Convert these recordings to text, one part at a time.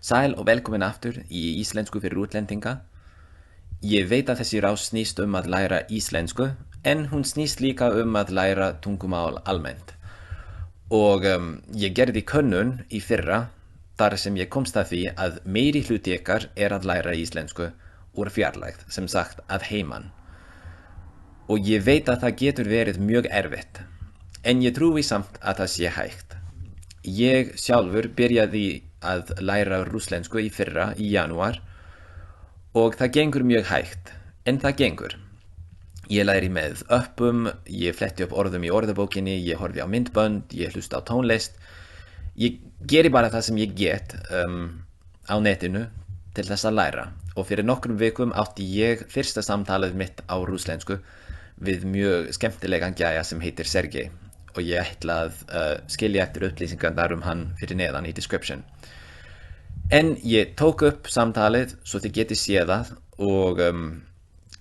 Sæl og velkomin aftur í Íslensku fyrir útlendinga. Ég veit að þessi rás snýst að læra íslensku, en hún snýst líka að læra tungumál almennt. Og ég gerði könnun í fyrra, þar sem ég komst að því að meiri hluti ykkar að læra íslensku úr fjarlægð, sem sagt að heiman. Og ég veit að það getur verið mjög erfitt, en ég trúi samt að það sé hægt. Ég sjálfur byrjaði að læra rússlensku í fyrra í janúar og það gengur mjög hægt, en það gengur. Ég læri með öppum, ég fletti upp orðum í orðabókinni, ég horfi á myndbönd, ég hlusta á tónlist. Ég geri bara það sem ég get á netinu til þess að læra. Og fyrir nokkrum vikum átti ég fyrsta samtalið mitt á rússlensku við mjög skemmtilegan gæja sem heitir Sergej. Og ég ætla að skilja eftir upplýsingar hann fyrir neðan í description. En ég tók upp samtalið svo þið getið séð það og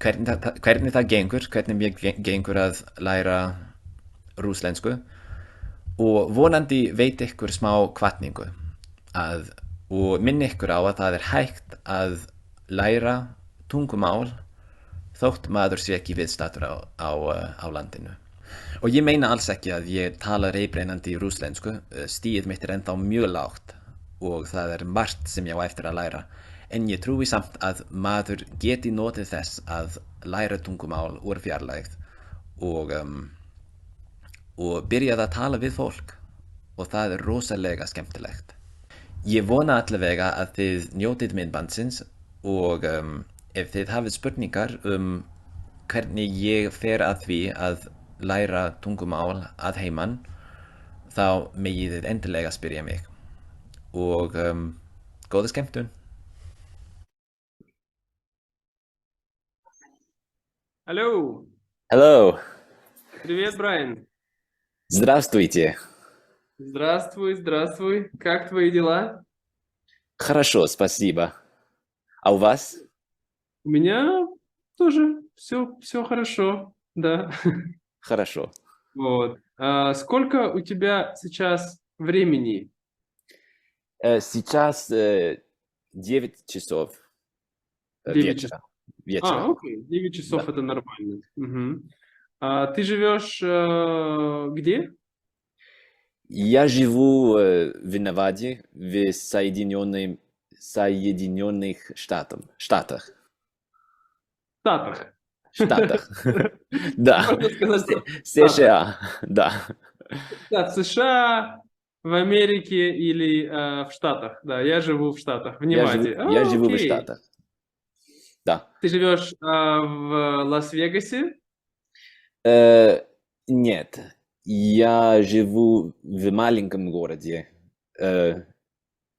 hvernig það gengur, hvernig mér gengur að læra rússlensku og vonandi veit ykkur smá hvatningu og minn ykkur á að það hægt að læra tungumál þótt maður sé ekki viðstaddur á landinu. Og ég meina alls ekki að ég tala reiprennandi rússlensku, stigið mitt ennþá mjög lágt og það margt sem ég á eftir að læra. En ég trúi samt að maður geti notið þess að læra tungumál úr fjarlægð og byrjað að tala við fólk og það rosalega skemmtilegt. Ég vona allavega að þið njótið myndbandsins og ef þið hafið spurningar hvernig ég fer að því að læra tungumál að heiman, þá megið þið endilega spyrja mig. Og góða skemmtun. Алло, Hello, привет, Брайан. здравствуйте. Здравствуй, здравствуй. Как твои дела? Хорошо, спасибо. А у вас? У меня тоже все хорошо, да. Хорошо. Вот. Сколько у тебя сейчас времени? Сейчас 9 часов 9 вечера. Вечера. Окей, 9 часов Да. это нормально. Мгм. Ты живешь где? Я живу в Неваде, в Соединенных Штатах. В Штатах. Штатах. Да. Можно сказать, что США. Да. да, в США, в Америке или в Штатах. Да, я живу в Штатах, в Неваде. Я живу в Окей. Штатах. Да. Ты живешь в Лас-Вегасе? Нет, я живу в маленьком городе,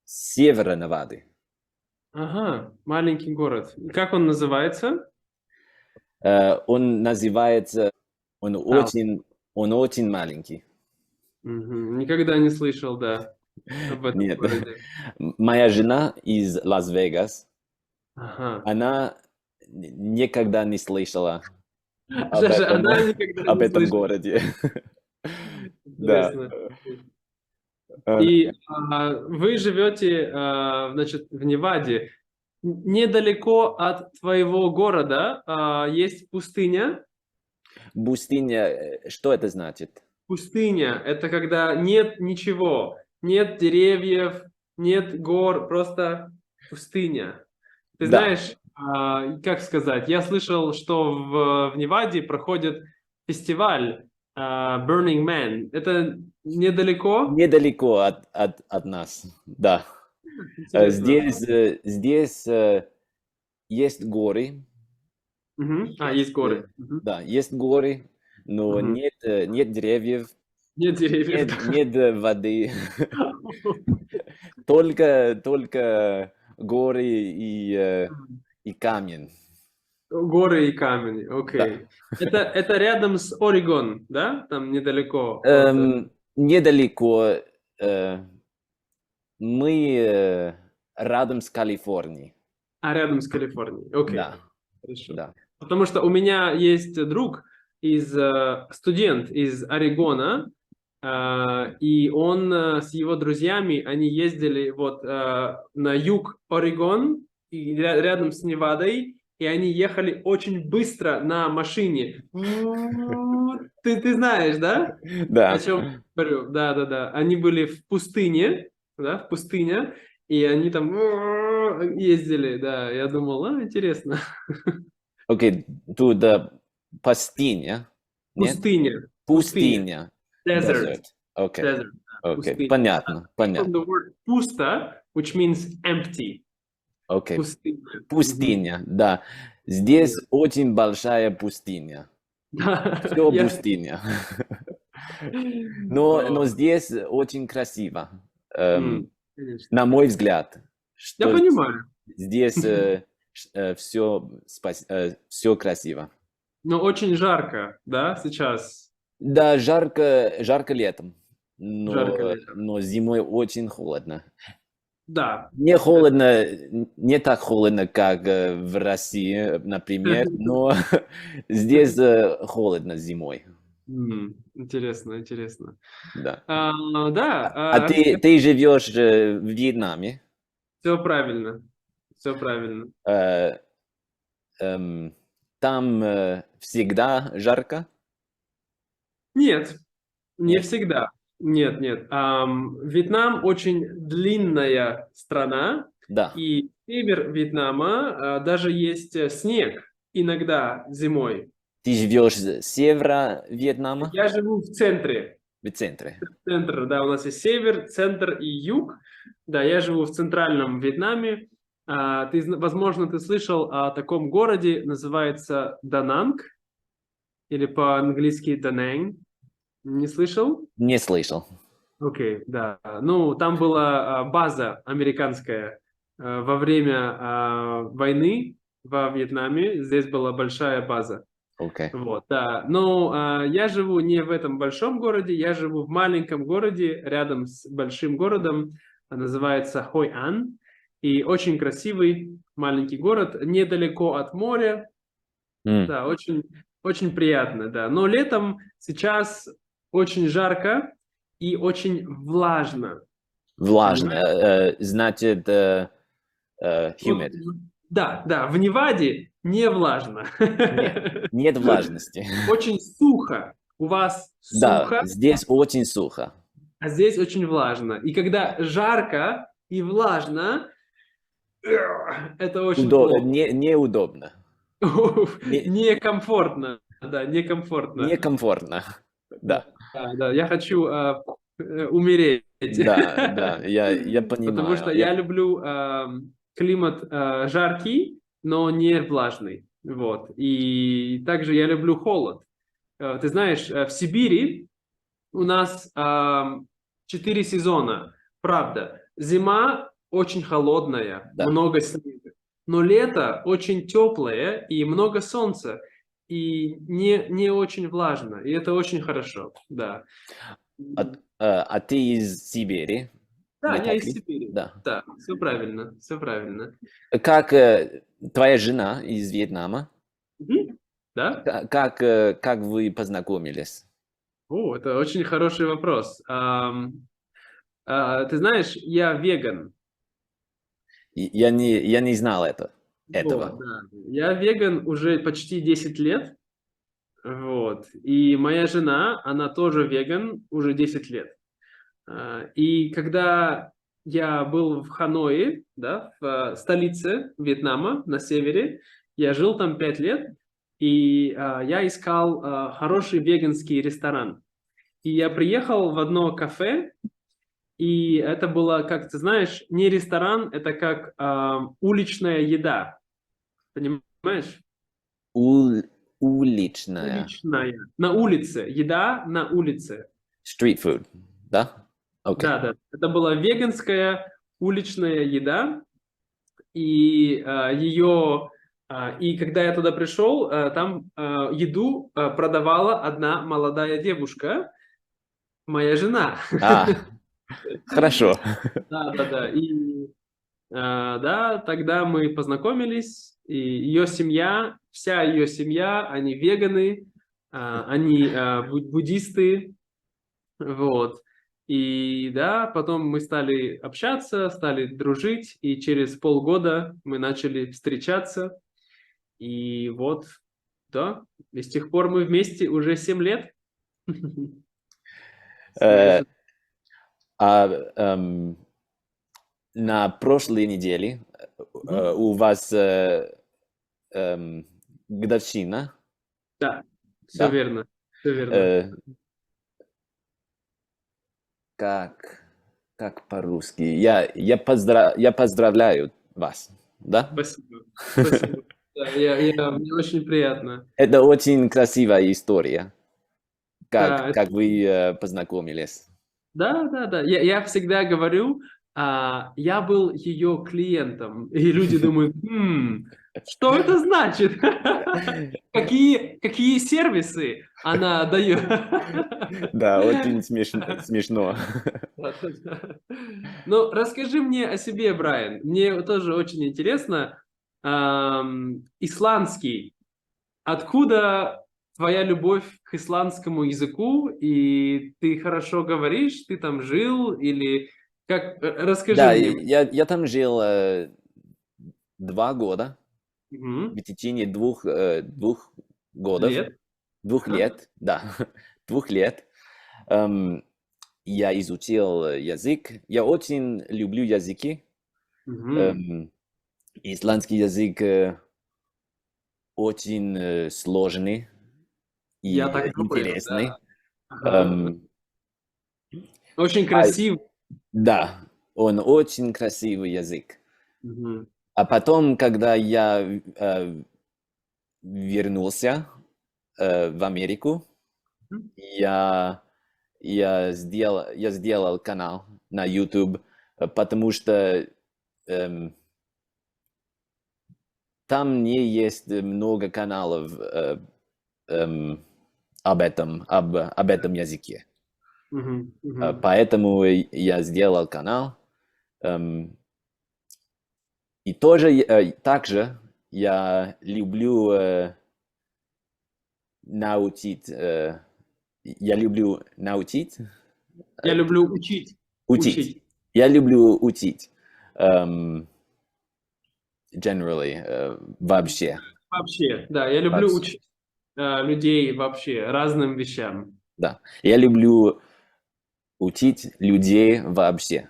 севера Невады. Ага, маленький город. Как он называется? Он называется, он очень маленький. Мгм, никогда не слышал, да, об этом Нет. городе. Моя жена из Лас-Вегас, Ага. она никогда не слышала Даже она никогда об не этом слышала. городе. Да. Интересно. И вы живете, значит, в Неваде. Недалеко от твоего города есть пустыня. Пустыня, что это значит? Пустыня – это когда нет ничего, нет деревьев, нет гор, просто пустыня. Ты Да. знаешь, как сказать, я слышал, что в Неваде проходит фестиваль Burning Man. Это недалеко? Недалеко от нас, да. Интересно. Здесь есть горы, Мгм. Есть горы. Мгм. да, есть горы, но Мгм. нет деревьев, Нет деревьев. нет воды, только горы и камень. Горы и камень, окей. Это рядом с Орегон, да? Там недалеко. Недалеко. Мы рядом с Калифорнией. Рядом с Калифорнией, окей. Да, Хорошо. да. Потому что у меня есть друг, студент из Орегона, и он с его друзьями, они ездили вот на юг Орегон, и рядом с Невадой, и они ехали очень быстро на машине. Ты знаешь, да? О Да. чем говорю? Да, да, да. Они были в пустыне, да, в пустыне, и они там ездили, да. Я думал, интересно. Окей, тут пустыня. Нет? Пустыня. Пустыня. Desert. Desert. Окей. Desert. Окей. Пустыня. Понятно. From Понятно. the word пусто, which means empty. Окей. Пустыня. Пустыня. Да. Здесь очень большая пустыня. Да. Все Я- пустыня. Но здесь очень красиво. Конечно. На мой взгляд. Я Что понимаю. здесь все красиво. Но очень жарко, да, сейчас? Да, жарко летом. Жарко летом. Но зимой очень холодно. Да. Не холодно, не так холодно, как в России, например, но здесь холодно зимой. Интересно, интересно. Да. Да, А ты живешь в Вьетнаме? все правильно. Все правильно. Там всегда жарко? Нет, не Нет? всегда. Нет, нет. Вьетнам очень длинная страна, Да. и север Вьетнама даже есть снег иногда зимой. Ты живешь с севера Вьетнама? Я живу в центре. В центре. Центр, да, у нас есть север, центр и юг. Да, я живу в центральном Вьетнаме. Возможно, ты слышал о таком городе, называется Дананг, или по-английски Данэнг. Не слышал? Не слышал. Окей, да. Ну, там была база американская во время войны во Вьетнаме. Здесь была большая база. Окей. Вот, да. Но я живу не в этом большом городе, я живу в маленьком городе рядом с большим городом, называется Хой-Ан, и очень красивый маленький город, недалеко от моря, да, очень, очень приятно, да. Но летом сейчас очень жарко и очень влажно. Влажно. Значит, humid. Да, да, в Неваде не влажно. Нет влажности. Очень сухо. У вас Да, сухо, здесь очень сухо. а здесь очень влажно. И когда жарко и влажно, это очень плохо. Неудобно. Некомфортно. Да, некомфортно. Некомфортно. Да. Да, я хочу умереть. Да, я понимаю. Потому что я люблю климат жаркий, но не влажный. Вот. И также я люблю холод. Ты знаешь, в Сибири у нас 4 сезона. Правда. Зима очень холодная, Да. много снега. Но лето очень теплое и много солнца. И не очень влажно. И это очень хорошо. Да. А ты из Сибири? Да, Не я так из ли? Сибири. Да. Да, все правильно, все правильно. Как твоя жена из Вьетнама? Мгм. Да? Как вы познакомились? О, это очень хороший вопрос. Ты знаешь, я веган. Я не знал этого. Вот, да. Я веган уже почти 10 лет. Вот. И моя жена, она тоже веган уже 10 лет. И когда я был в Ханое, да, в столице Вьетнама, на севере, я жил там 5 лет, и я искал хороший веганский ресторан. И я приехал в одно кафе, и это было, как ты знаешь, не ресторан, это как уличная еда. Понимаешь? Уличная. Уличная. На улице. Еда на улице. Street food, да? Окей. Да, да. Это была веганская уличная еда. И и когда я туда пришел, там еду продавала одна молодая девушка, моя жена. Хорошо. Да, да, да. И да, тогда мы познакомились, и ее семья, вся ее семья, они веганы, они буддисты, Вот. И да, потом мы стали общаться, стали дружить, и через полгода мы начали встречаться. И вот, да, и с тех пор мы вместе уже 7 лет. С моей Э, женой. А на прошлой неделе Мгм. у вас годовщина, Да, все да? верно, все верно. Э, как, как по-русски? Я поздравляю вас, да? Спасибо, спасибо. Да, мне очень приятно. Это очень красивая история, Да, как вы познакомились. да, да, да. Я всегда говорю, я был ее клиентом, и люди думают, что это значит? Какие сервисы она дает? Да, очень смешно. Да-да-да. Ну, расскажи мне о себе, Брайан. Мне тоже очень интересно. Исландский. Откуда твоя любовь к исландскому языку? И ты хорошо говоришь? Ты там жил? Или как? Расскажи Да, мне. я там жил 2 года, Мгм. в течение двух годов, Лет? 2 лет, да, 2 лет. Эм, Я изучил язык. Я очень люблю языки. Мгм. Эм, Исландский язык очень сложный Я и так думаю, интересный. да. Ага. Эм, Очень а, красиво. Да, он очень красивый язык. Мгм. А потом, когда я вернулся в Америку, я, я сделал канал на YouTube, потому что эм, там не есть много каналов эм, об этом языке. Мгм. Мгм. Поэтому я сделал канал. эм, И тоже, также я люблю научить, я люблю научить, Я люблю учить. учить. Учить. Я люблю учить, generally, вообще, Вообще, да, я люблю вообще, учить людей вообще разным вещам. да. Я люблю учить людей вообще.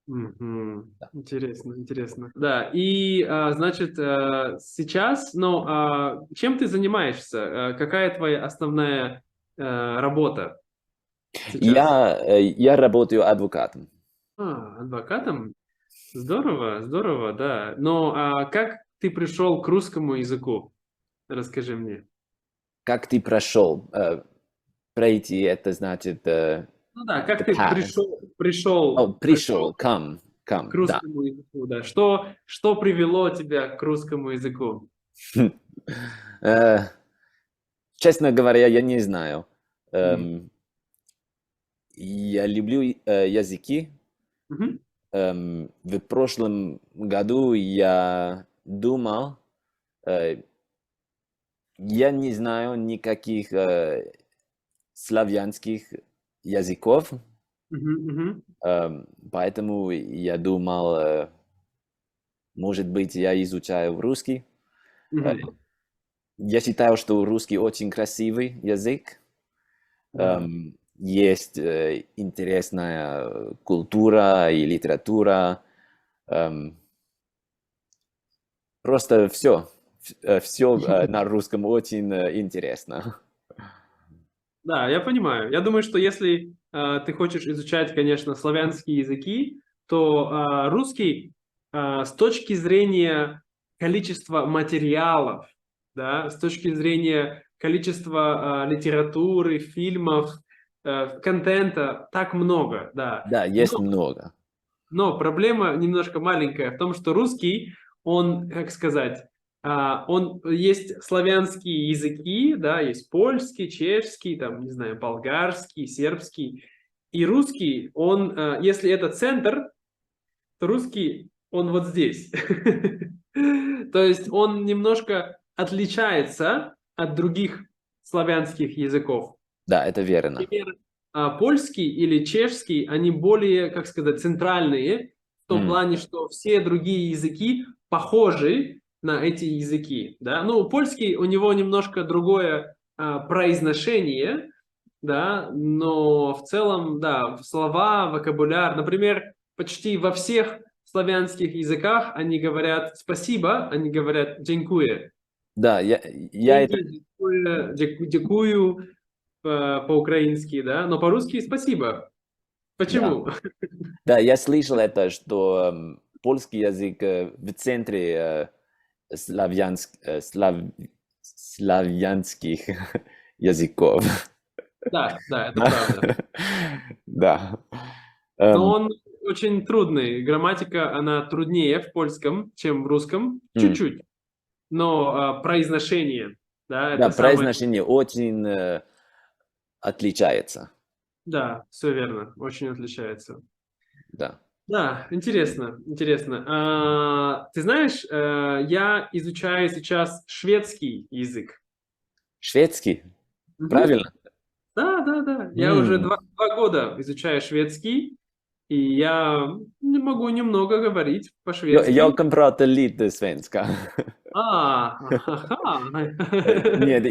Мгм. Да. Интересно, интересно. Да, и, значит, сейчас, ну, чем ты занимаешься? Какая твоя основная работа сейчас? Я работаю адвокатом. Адвокатом? Здорово, здорово, да. Но как ты пришел к русскому языку? Расскажи мне. Как ты прошел? Пройти, это значит Ну да, как the ты path. пришел Пришел, come, к да. русскому языку, да? Что привело тебя к русскому языку? Э, Честно говоря, я не знаю. М. Эм, Я люблю языки. Мгм. В прошлом году я думал, э, я не знаю никаких славянских языков, Мгм. Мгм. поэтому я думал, может быть, я изучаю русский. Э, Мгм. Я считаю, что русский очень красивый язык. Да. Есть интересная культура и литература. Эм, Просто все на русском очень интересно. Да, я понимаю. Я думаю, что если ты хочешь изучать, конечно, славянские языки, то русский с точки зрения количества материалов, да, с точки зрения количества литературы, фильмов, контента, так много, да. Да, есть много. Но проблема немножко маленькая в том, что русский, он, как сказать, он есть славянские языки, да, есть польский, чешский, там, не знаю, болгарский, сербский. И русский, он, если это центр, то русский, он вот здесь. То есть он немножко отличается от других славянских языков. Да, это верно. польский или чешский, они более, как сказать, центральные, в том плане, что все другие языки похожи на эти языки, да. Ну, польский, у него немножко другое произношение, да, но в целом, да, слова, вокабуляр, например, почти во всех славянских языках они говорят спасибо, они говорят дзякуе. Да, я это... Дякую по-украински, да, но по-русски спасибо. Почему? Да, я слышал это, что польский язык в центре славянских языков. Да, это правда. Да. Но он очень трудный. Грамматика, она труднее в польском, чем в русском. Чуть-чуть. Но произношение, да, Да, это самое... произношение очень отличается. Да, все верно. Очень отличается. Да. Да, интересно. Ты знаешь, я изучаю сейчас шведский язык. Шведский? Правильно? Да. Я уже 2 года изучаю шведский, и я не могу немного говорить по-шведски. Jag kan prata lite svenska. Нет,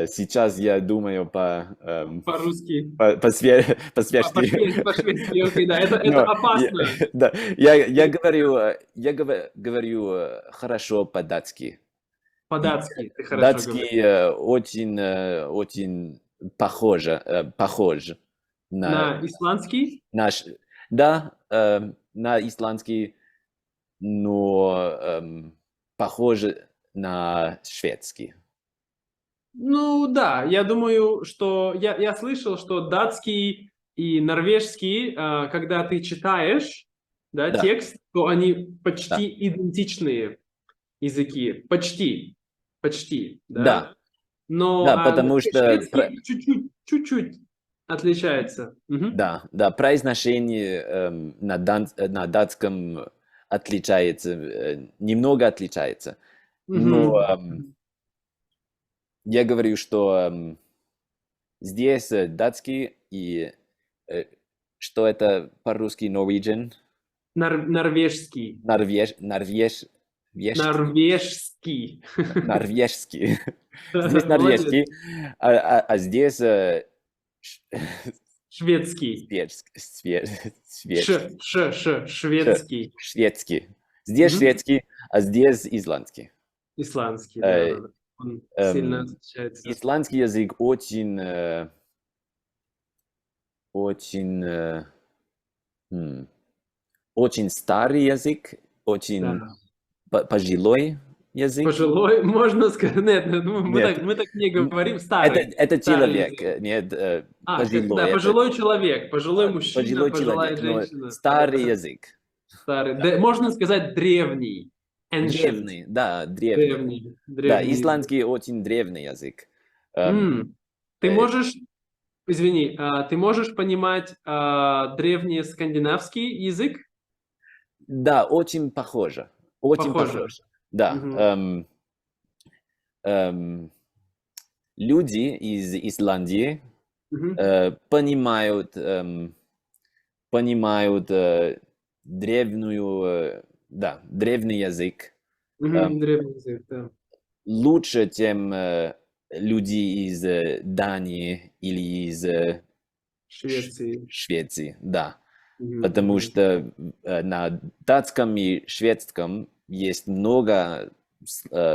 сейчас я думаю По-русски. по-свежски. По-шведски, окей, да, это опасно. Да, я говорю хорошо по-датски. По-датски ты хорошо говоришь. Датский очень похож На исландский? Да, на исландский, но похож на шведский. Ну да, я думаю, что я слышал, что датский и норвежский, когда ты читаешь, да, Да. текст, то они почти идентичные языки. Почти. Да. Но Да, потому что шведский чуть-чуть отличается. Мгм. да, произношение на датском отличается, немного отличается. Но Мгм. я говорю, что здесь датский и что это по-русски Norwegian? Норвежский. Норвежский. Норвежский. Здесь Молодец. норвежский, а здесь Шведский. Шведский. Шведский. Здесь Мгм. шведский, а здесь исландский. Исландский, да. Он сильно отличается. Исландский язык очень старый язык, очень пожилой язык. Пожилой, можно сказать, нет, мы так не говорим, старый. Это Старый человек, язык. нет, Да, пожилой человек, пожилой мужчина, пожилой пожилая человек, но женщина. старый язык. Старый. Можно сказать древний. Ancient. Древний, да, древний. Да, Древний. исландский очень древний язык. Ты можешь, извини, ты можешь понимать древнескандинавский язык? Да, очень похоже. Очень похоже. Да. Люди из Исландии понимают древний язык. Древний язык, да. Лучше, чем люди из Дании или из Швеции, да. Потому что на датском и шведском есть много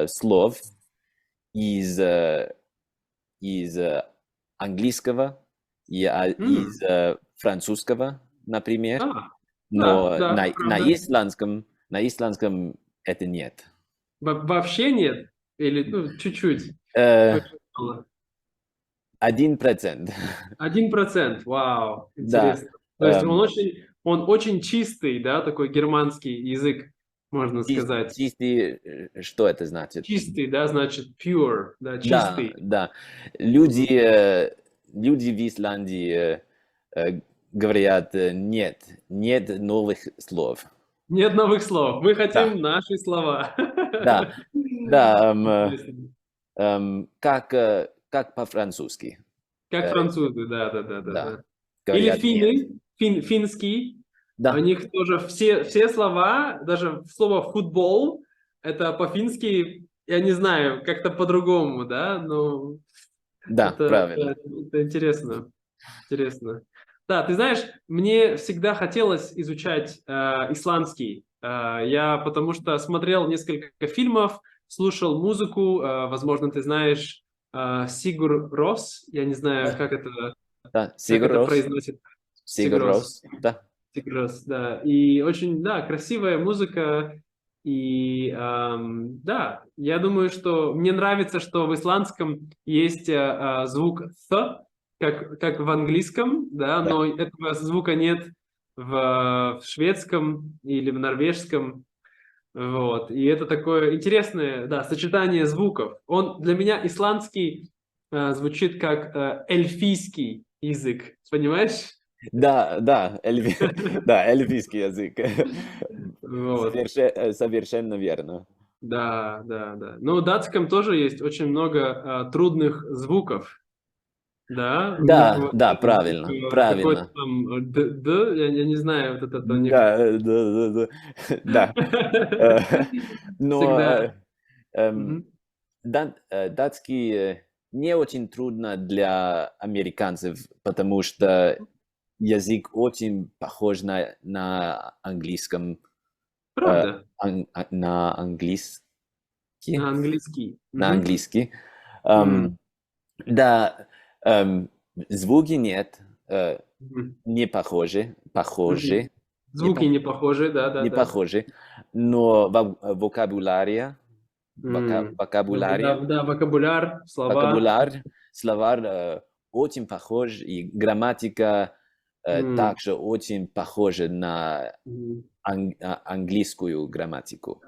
слов из английского и из французского, например. Но на исландском это нет. Вообще нет? Или чуть-чуть? 1%. 1%, вау, Да. интересно. То есть он очень чистый, да, такой германский язык, можно сказать. Чистый, что это значит? Чистый, да, значит pure, да, чистый. Да. Люди в Исландии говорят, нет новых слов. Нет новых слов. Мы хотим наши слова. Да. как по-французски. Как Э, французы, да. Да. Или Говорят нет. финны, финский. У Да, них тоже все слова, даже слово футбол, это по-фински, я не знаю, как-то по-другому, да, но да, правильно. это интересно. Интересно. Да, ты знаешь, мне всегда хотелось изучать исландский. Потому что смотрел несколько фильмов, слушал музыку. Возможно, ты знаешь Сигур Рос. Я не знаю, Да, как Sigur это Rós. произносит. Sigur Сигур Рос. Rós. Да, Сигур Рос, да. И очень, да, красивая музыка. И да, я думаю, что мне нравится, что в исландском есть звук «th», как в английском, да, да. но этого звука нет в шведском или в норвежском. Вот. И это такое интересное, да, сочетание звуков. Для меня исландский звучит как эльфийский язык, понимаешь? Да, да, да, эльфийский язык. Вот. Совершенно верно. Да. Но в датском тоже есть очень много трудных звуков. Да, у них Да, вот да, правильно, какой-то правильно. там я не знаю, вот этот у них Да, да. Да. Но всегда. эм, Мгм. датский не очень трудно для американцев, потому что язык очень похож на английском, Правда, на английский, на английский. на Мгм. английский. М. Да, звуки нет, Мгм. не похожи, Мгм. не, Звуки не похожи, не да. похожи, но М. вокабулярия, Да, вокабуляр, слова. вокабуляр, словарь очень похож, и грамматика М. также очень похожа на Мгм. английскую грамматику.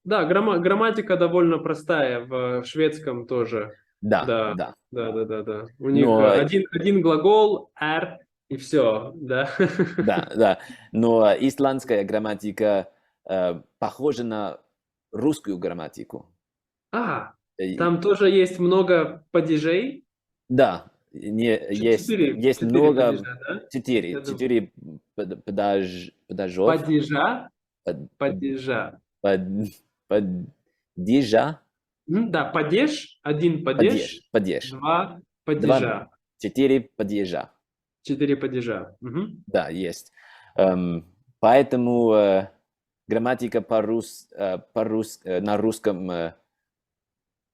Да, грамматика довольно простая в шведском тоже. Да, Да, да. да. У них Но, один глагол, R, и все, да. да. Но исландская грамматика похожа на русскую грамматику. А, Э, там тоже есть много падежей. Да, есть Четыре много, падежа, да? Я думаю. четыре подажов, Падежа, под- под- падежа. под- падежа, Да, падеж, один падеж, падеж, два два, падежа, четыре падежа, четыре падежа. Мгм. да, есть. Поэтому грамматика на русском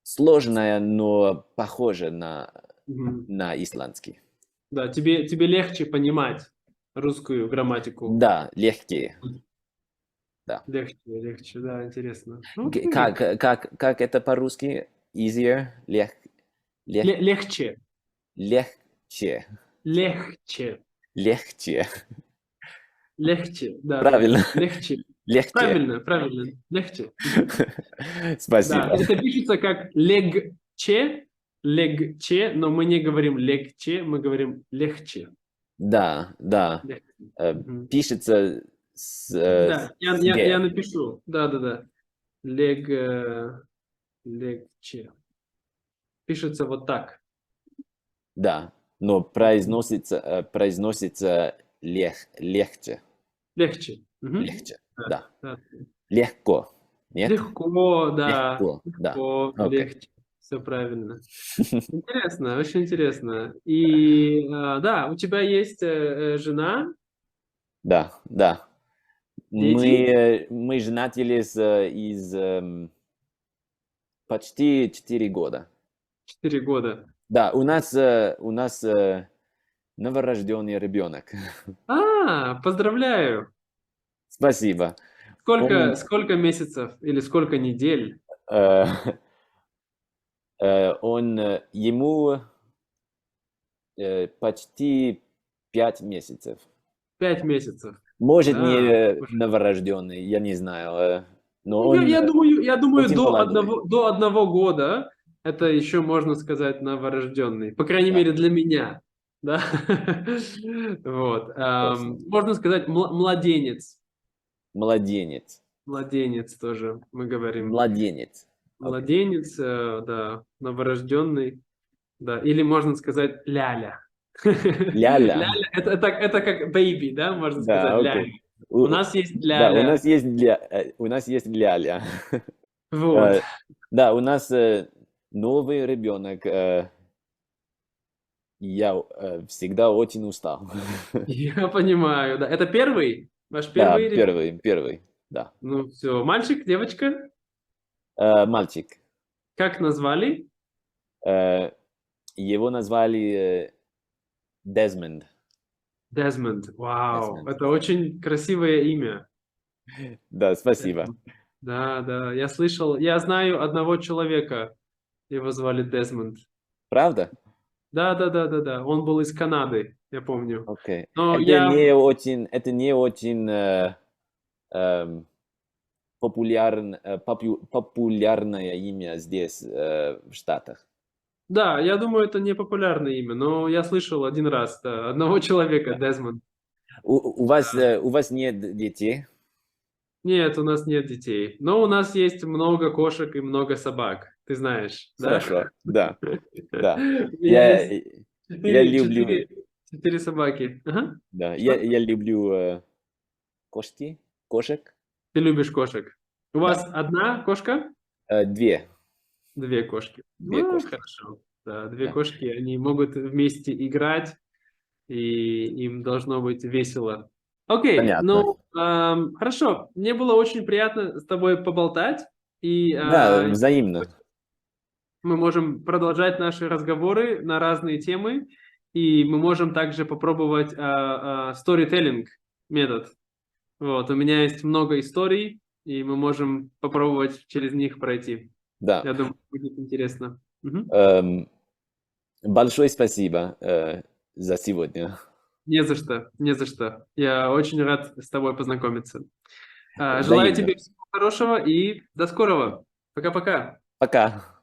сложная, но похожа Мгм. на исландский. Да, тебе легче понимать русскую грамматику. Да, легкие, да. Легче, да, интересно. Г- Окей. Как, как это по-русски? Easier? Лег, Легче, легче. легче, Легче. легче, да, Правильно. легче. Легче. Правильно, легче. Мгм. Да, Спасибо. это пишется как легче, но мы не говорим легче, мы говорим легче. Да. Легче. Э, Мгм. Пишется Да, с я Г. напишу. Да. Легче. Пишется вот так. Да. Но произносится легче. Легче. Мгм. Легче. Да, Да. да. Легко. Нет? Легко, да. Легко. Да. Легко, Окей. легче. Все правильно. Интересно, очень интересно. И да, у тебя есть жена, Да. дети, Мы женатились из почти 4 года. 4 года. Да, у нас новорожденный ребенок. Поздравляю. Спасибо. Сколько, Он, сколько месяцев или сколько недель? э, ему почти 5 месяцев. 5 месяцев. Может, Да. не Слушай, новорожденный, я не знаю, но ну, он я думаю, очень молодой. до одного года это еще можно сказать новорожденный. По крайней Да, мере, для меня. Да. Вот. точно. Можно сказать младенец. Младенец. Младенец тоже мы говорим. Младенец. Окей. Младенец, да, новорожденный. Да, или можно сказать ляля. Ляля. Ляля это как baby, да, можно Да, сказать ляля. окей. У нас есть Да, у ляля. нас есть у нас есть ляля. Вот. Да, у нас новый ребенок. Я всегда очень устал. Я понимаю, да. Это первый? Ваш Да, первый ребенок? первый, да. Ну все. Мальчик, девочка? Мальчик. Как назвали? Э, Его назвали Дезмонд. Дезмонд. Вау, Дезмонд. это очень красивое имя. Да, спасибо. Да, да. Я слышал, я знаю одного человека, его звали Дезмонд. Правда? Да, да, да, да, да. Он был из Канады, я помню. Окей. Но Это не очень популярное имя здесь, в Штатах. Да, я думаю, это не популярное имя, но я слышал один раз, да, одного человека, Да. Дезмонд. У вас нет детей? Нет, у нас нет детей, но у нас есть много кошек и много собак, ты знаешь, да? Хорошо, да, да. У меня Я, есть я люблю, четыре собаки. Ага. да, Что? я люблю кошек, Ты любишь кошек. У да. вас одна кошка? Две Две кошки. Ну, кошки, хорошо. Да, две да. кошки, они могут вместе играть, и им должно быть весело. Окей, Понятно. ну, хорошо. Мне было очень приятно с тобой поболтать, и Да, взаимно. мы можем продолжать наши разговоры на разные темы, и мы можем также попробовать storytelling метод. Вот, у меня есть много историй, и мы можем попробовать через них пройти. Да. Я думаю, будет интересно. Мгм. Большое спасибо за сегодня. Не за что, не за что. Я очень рад с тобой познакомиться. Желаю Взаимно. тебе всего хорошего и до скорого. Пока-пока. Пока.